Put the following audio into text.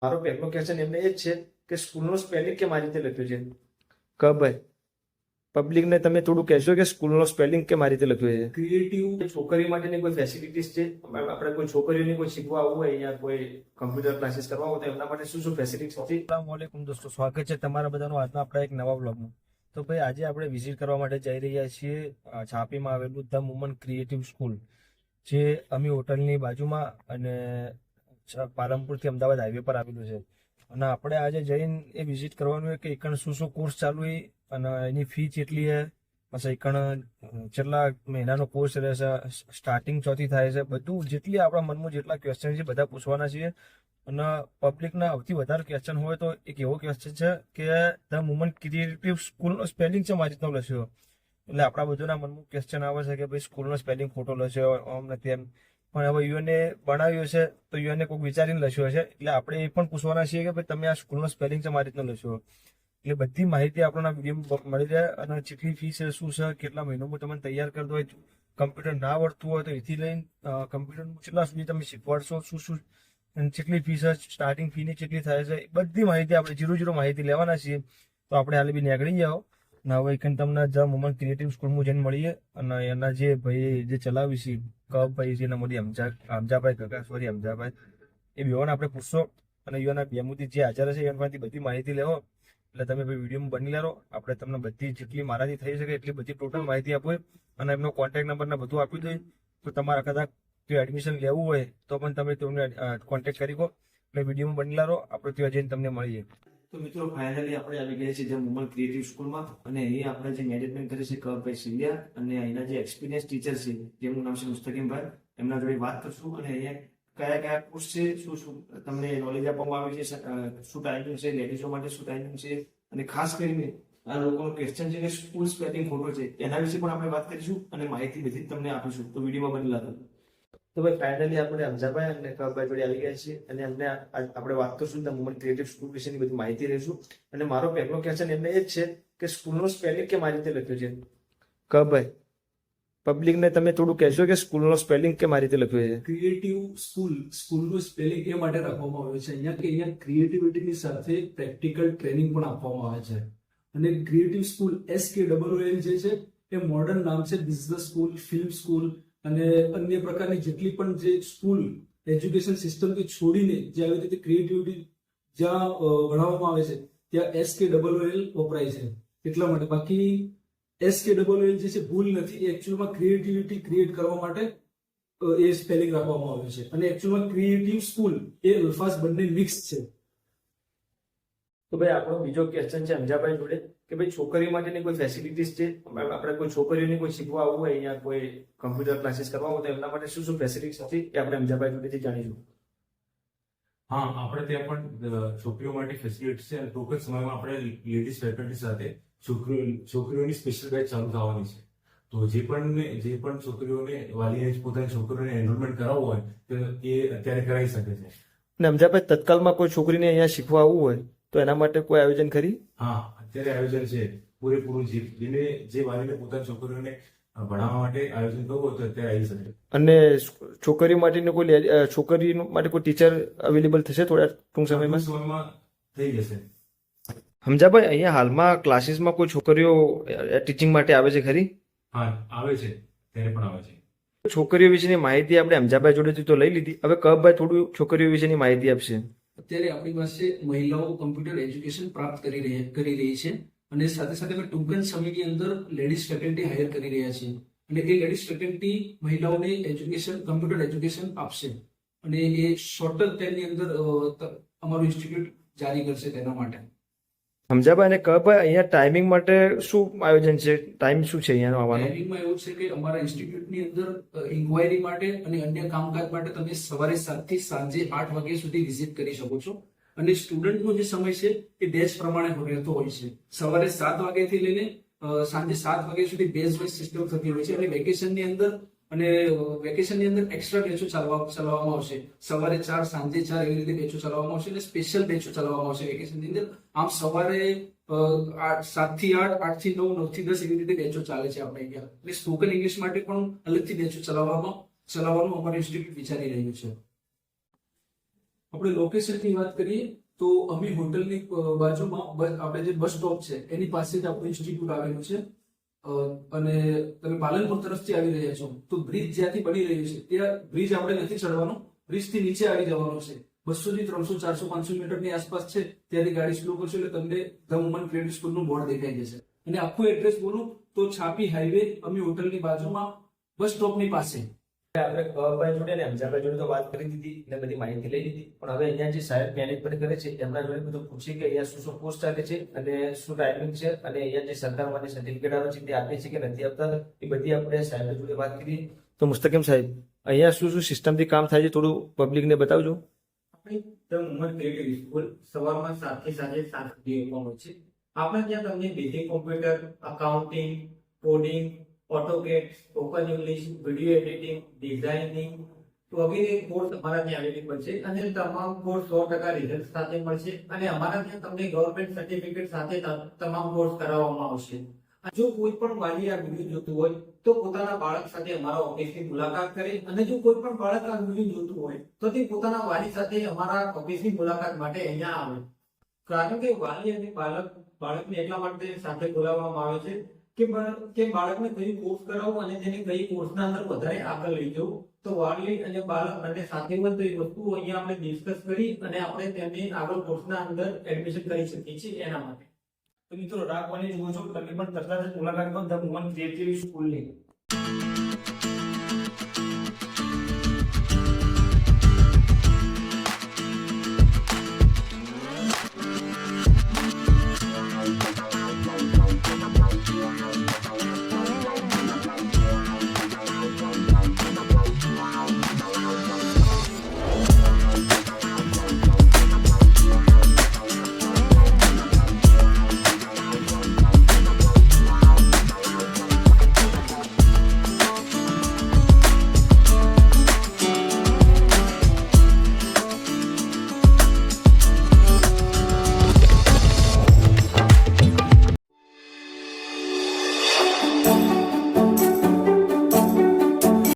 મારો પહેલો ક્વેશ્ચન એમને એ જ છે કે સ્કૂલનો સ્પેલિંગ કેમ આ રીતે લખ્યું છે ભાઈ પબ્લિકને તમે થોડું કહેશો કે સ્કૂલનો સ્પેલિંગ કેમ આ રીતે લખ્યું છે? ક્રિએટિવ છોકરી માટેની કોઈ ફેસિલિટીઝ છે? આપણે કોઈ છોકરીઓને કોઈ શીખવા આવવું હોય યા કોઈ કમ્પ્યુટર ક્લાસીસ કરવા હોય તો એમના માટે શું શું ફેસિલિટીઝ છે? અસલામુઅલૈકુમ દોસ્તો, સ્વાગત છે તમારા બધાનું આજના આપણા એક નવા બ્લોગમાં. તો ભાઈ આજે આપણે વિઝિટ કરવા માટે જઈ રહ્યા છીએ છાપીમાં આવેલું ધ વુમન ક્રિએટિવ સ્કૂલ, જે અમી હોટલની બાજુમાં અને પાલનપુરથી અમદાવાદ હાઈવે પર આવેલું છે. અને આપણે આજે જઈને એ વિઝિટ કરવાનું હોય કે એકણ શું શું કોર્સ ચાલુ હોય અને એની ફી કેટલી છે, પછી એકણ કેટલા મહિનાનો કોર્સ રહેશે, સ્ટાર્ટિંગ ચોથી થાય છે, બધું જેટલી આપણા મનમાં જેટલા ક્વેશ્ચન છે બધા પૂછવાના છીએ. અને પબ્લિકના સૌથી વધારે ક્વેશ્ચન હોય તો એક એવો ક્વેશ્ચન છે કે ધ વુમન ક્રિએટિવ સ્કૂલનો સ્પેલિંગ છે મારી રીતનો લખ્યો. એટલે આપણા બધાના મનમાં ક્વેશ્ચન આવે છે કે ભાઈ સ્કૂલનો સ્પેલિંગ ખોટો લખ્યો આમ નથી એમ, પણ હવે યુએને બનાવ્યો છે તો યુએને કોઈક વિચારીને લખ્યો છે. એટલે આપણે એ પણ પૂછવાના છીએ કે ભાઈ તમે આ સ્કૂલનો સ્પેલિંગ છે મારી રીતનો લખ્યો. એટલે બધી માહિતી આપણને વિડીયો મળી જાય અને કેટલી ફી છે, શું છે, કેટલા મહિનામાં તમને તૈયાર કરતો હોય, કમ્પ્યુટર ના આવડતું હોય તો એથી લઈને કમ્પ્યુટર કેટલા સુધી તમે શીખવાડશો, શું શું કેટલી ફી છે, સ્ટાર્ટિંગ ફીની કેટલી થાય છે, બધી માહિતી આપણે જીરો માહિતી લેવાના છીએ. તો આપણે હાલ બી નીકળી જાઓ ને હવે એક તમને ધ વુમન ક્રિએટિવ સ્કૂલમાં જઈને મળીએ. અને એના જે ભાઈ જે ચલાવી છે ભાઈ છે એના મોદી હમજાભાઈ કાકા, સોરી હમજાભાઈ, એ બેવાને આપણે પૂછશો અને યુવાના બેમુદી જે હાજર છે એમાંથી બધી માહિતી લેવો. એટલે તમે ભાઈ વિડીયોમાં બની લેરો, આપણે તમને બધી જેટલી મારાથી થઈ શકે એટલી બધી ટોટલ માહિતી આપો અને એમનો કોન્ટેક્ટ નંબર ને બધું આપી દઈએ. તો તમારા કદાચ જો એડમિશન લેવું હોય તો પણ તમે તેમને કોન્ટેક્ટ કરી કહો. એટલે વિડીયોમાં બની લેરો, આપણે ત્યાં જઈને તમને મળીએ. તો મિત્રો ફાઇનલી આપણે આવી ગયા છીએ ધ વુમન ક્રિએટિવ સ્કૂલમાં અને અહીં આપણે જે મેનેજમેન્ટ કરે છે કવરભાઈ સિંધિયા અને અહીંના જે એક્સપિરિયન્સ ટીચર છે જેમનું નામ છે મુસ્તકીમભાઈ, એમના જોડે વાત કરશું અને અહીંયા કયા કયા કોર્સ છે, શું શું તમને નોલેજ આપવામાં આવે છે, શું ટાઈમિંગ છે, લેડીઝો માટે શું ટાઈમિંગ છે, અને ખાસ કરીને આ લોકોનો ક્વેશ્ચન છે કે સ્કૂલ સ્પેલિંગ ખોટો છે એના વિશે પણ આપણે વાત કરીશું અને માહિતી બધી તમને આપીશું. તો વિડીયોમાં બની લાગો. તો ભાઈ ફાઇનલી આપણે હમજાભાઈ અને કવરભાઈ જોડે આવી ગયા છીએ અને એમને આપણે વાત કરશું ધ વુમન ક્રિએટિવ સ્કૂલ વિશેની બધી માહિતી લઈશું. અને મારો પહેલો ક્વેશ્ચન એમને એ જ છે કે સ્કૂલનો સ્પેલિંગ કેમ આ રીતે લખ્યો છે? કવરભાઈ પબ્લિકને તમે થોડું કહેશો કે સ્કૂલનો સ્પેલિંગ કેમ આ રીતે લખ્યો છે? ક્રિએટિવ સ્કૂલનું સ્પેલિંગ એ માટે રાખવામાં આવ્યું છે અહીંયા ક્રિએટિવિટીની સાથે પ્રેક્ટિકલ ટ્રેનિંગ પણ આપવામાં આવે છે. અને ક્રિએટિવ સ્કૂલ SKOOL જે છે એ મોડર્ન નામ છે. બિઝનેસ સ્કૂલ, ફિલ્મ સ્કૂલ અને અન્ય પ્રકારની જેટલી પણ જે સ્કૂલ એજ્યુકેશન સિસ્ટમથી છોડીને જે આવી રીતે ક્રિએટિવિટી જ્યાં ભણાવવામાં આવે છે ત્યાં SKOOL વપરાય છે એટલા માટે. બાકી SKOOL જે છે ભૂલ નથી, એકચ્યુઅલમાં ક્રિએટિવિટી ક્રિએટ કરવા માટે એ સ્પેલિંગ રાખવામાં આવ્યું છે. અને એકચ્યુઅલમાં ક્રિએટિવ સ્કૂલ એ અલ્ફાઝ બંને મિક્સ છે. તો ભાઈ આપણો બીજો ક્વેશ્ચન છે હમજાભાઈ જોડે કે ભાઈ છોકરી માટેની કોઈ ફેસિલિટીઝ છે? આપણે કોઈ છોકરીઓને કોઈ શીખવા આવવું હોય યા કોઈ કમ્પ્યુટર ક્લાસીસ કરવા હોય તો એમના માટે શું શું ફેસિલિટીઝ હતી એ આપણે હમજાભાઈ જોડેથી જાણીશું. હા, આપણે ત્યાં પણ છોકરીઓ માટે ફેસિલિટી છે અને ટૂંક જ સમયમાં આપણે લેડીઝ ફેકલ્ટી સાથે છોકરીઓની સ્પેશિયલ બેચ ચાલુ થવાની છે. તો જે પણ છોકરીઓને વાલીએ પોતાની છોકરીઓને એનરોલમેન્ટ કરાવવું હોય તો એ અત્યારે કરાવી શકે છે. અને હમજાભાઈ તત્કાલમાં કોઈ છોકરીને અહીંયા શીખવા આવવું હોય તો એના માટે કોઈ આયોજન ખરી? હા, અત્યારે આયોજન છે પૂરેપૂરું. જે વાલીને પોતાની છોકરીઓને ભણાવવા માટે આયોજન કરવું હોય તો અત્યારે આવી શકે. અને છોકરી માટેની છોકરી માટે કોઈ ટીચર અવેલેબલ થશે થોડા ટૂંક સમયમાં થઈ જશે. હમજાભાઈ અહીંયા હાલમાં ક્લાસીસમાં કોઈ છોકરીઓ ટીચિંગ માટે આવે છે ખરી? હા, આવે છે, ત્યારે પણ આવે છે. છોકરીઓ વિશેની માહિતી આપણે હમજાભાઈ જોડેથી તો લઈ લીધી, હવે કવરભાઈ થોડું છોકરીઓ વિશેની માહિતી આપશે. અત્યારે આપણી પાસે મહિલાઓ કમ્પ્યુટર એજ્યુકેશન પ્રાપ્ત કરી રહી છે અને સાથે સાથે અમે ટૂંક જ સમયની અંદર લેડીઝ ફેકલ્ટી હાયર કરી રહ્યા છીએ. અને એ લેડીઝ ફેકલ્ટી મહિલાઓને કમ્પ્યુટર એજ્યુકેશન આપશે અને એ શોર્ટર ટાઈમની અંદર અમારું ઇન્સ્ટિટ્યૂટ જારી કરશે તેના માટે. હમજાભાઈ અને કવરભાઈ અહીંયા ટાઈમિંગ માટે શું આયોજન છે? ટાઈમ શું છે અહીંયાનો આવવાનો? ટાઈમિંગમાં એવું છે કે અમારા ઇન્સ્ટિટ્યૂટની અંદર ઇન્ક્વાયરી માટે અને અન્ય કામકાજ માટે તમે સવારે 7 થી સાંજે 8 વાગ્યા સુધી વિઝિટ કરી શકો છો. અને સ્ટુડન્ટનો જે સમય છે એ બેચ પ્રમાણે રહેતો હોય છે. સવારે 7 વાગ્યાથી લઈને સાંજે 7 વાગ્યા સુધી બેચ વાઇઝ સિસ્ટમ થતી હોય છે. અને વેકેશનની અંદર એક્સ્ટ્રા બેચો ચલાવવામાં આવશે. સવારે 4, સાંજે 4 એવી રીતે બેચો ચલાવવામાં આવશે અને સ્પેશિયલ બેચો ચલાવવામાં આવશે વેકેશનની અંદર. આમ સવારે 7 થી 8, 8 થી 9, 9 થી 10 એવી રીતે બેચો ચાલે છે આપણે અહીંયા. એટલે સ્પોકન ઇંગ્લિશ માટે પણ અલગથી બેચો ચલાવવાનું અમારું ઇન્સ્ટિટ્યૂટ વિચારી રહ્યું છે. આપણે લોકેશનની વાત કરીએ તો અમી હોટલની બાજુમાં આપણે જે બસ સ્ટોપ છે એની પાસે જ આપણું ઇન્સ્ટિટ્યૂટ આવેલું છે. અને તમે પાલનપુર તરફથી આવી રહ્યા છો તો બ્રિજ જ્યાંથી બની રહ્યું છે ત્યાં બ્રિજ આપણે નથી ચડવાનો, બ્રિજ થી નીચે આવી જવાનું છે. 200 થી 300 400 500 મીટરની આસપાસ છે. ત્યાંથી ગાડી સ્લો કરશો એટલે તમને ધ વુમન ક્રેડિટ સ્કૂલનું બોર્ડ દેખાઈ જશે. અને આખું એડ્રેસ બોલું તો છાપી હાઈવે અમી હોટલની બાજુમાં બસ સ્ટોપની પાસે. આપણે કવાભાઈ જોડે ને અમજાભાઈ જોડે તો વાત કરી દીધી અને બધી માહિતી લઈ લીધી, પણ હવે અહીંયા જે સાહેબ મેનેજમેન્ટ કરે છે એમના જોડે બધું પૂછીએ કે અહીંયા શું શું કોર્સ ચાલે છે અને શું ટાઈમિંગ છે અને અહીંયા જે સરકારમાંથી સર્ટિફિકેટ આવે છે તે આપે છે કે નથી આપતા, એ બધી આપણે સાહેબ જોડે વાત કરીએ. તો મુસ્તકીમ સાહેબ, અહીંયા શું શું સિસ્ટમથી કામ થાય છે થોડું પબ્લિકને બતાવજો. આપણી ધ વુમન ક્રિએટિવ સ્કૂલ સવારમાં 7 થી સાંજે 7 સુધી ઓપન હોય છે. આપણે ત્યાં તમને basic computer, accounting, coding, AutoCAD, spoken English, video editing, designing વગેરે કોર્સ અમારા ત્યાં અવેલેબલ છે અને તમામ કોર્સ 100% રિઝલ્ટ સાથે મળશે અને અમારા ત્યાં તમને ગવર્મેન્ટ સર્ટિફિકેટ સાથે તમામ કોર્સ કરાવવામાં આવશે. જો કોઈ પણ વાલી આ વિડીયો જોતું હોય તો પોતાના બાળક સાથે અમારા ઓફિસની મુલાકાત કરે અને જો કોઈ પણ બાળક આ વિડીયો જોતું હોય તો તે પોતાના વાલી સાથે અમારા ઓફિસની મુલાકાત માટે અહીંયા આવે. કારણ કે વાલી અને બાળકને એટલા માટે સાથે બોલાવવામાં આવે છે કે બાળકને કઈ કોર્સ કરાવવો અને તેને કઈ કોર્સના અંદર વધારે આગળ લઈ જવું. તો વાલી અને બાળક બંને સાથે હોય તો એ વસ્તુઓ અહીંયા આપણે ડિસ્કસ કરી અને આપણે તેમને આગળ કોર્સના અંદર એડમિશન કરી શકીએ છીએ એના માટે. તો મિત્રો રાખવાની જુઓ છો, તમે પણ તરત જ મુલાકાત લો ધ વુમન ક્રિએટિવ સ્કૂલની.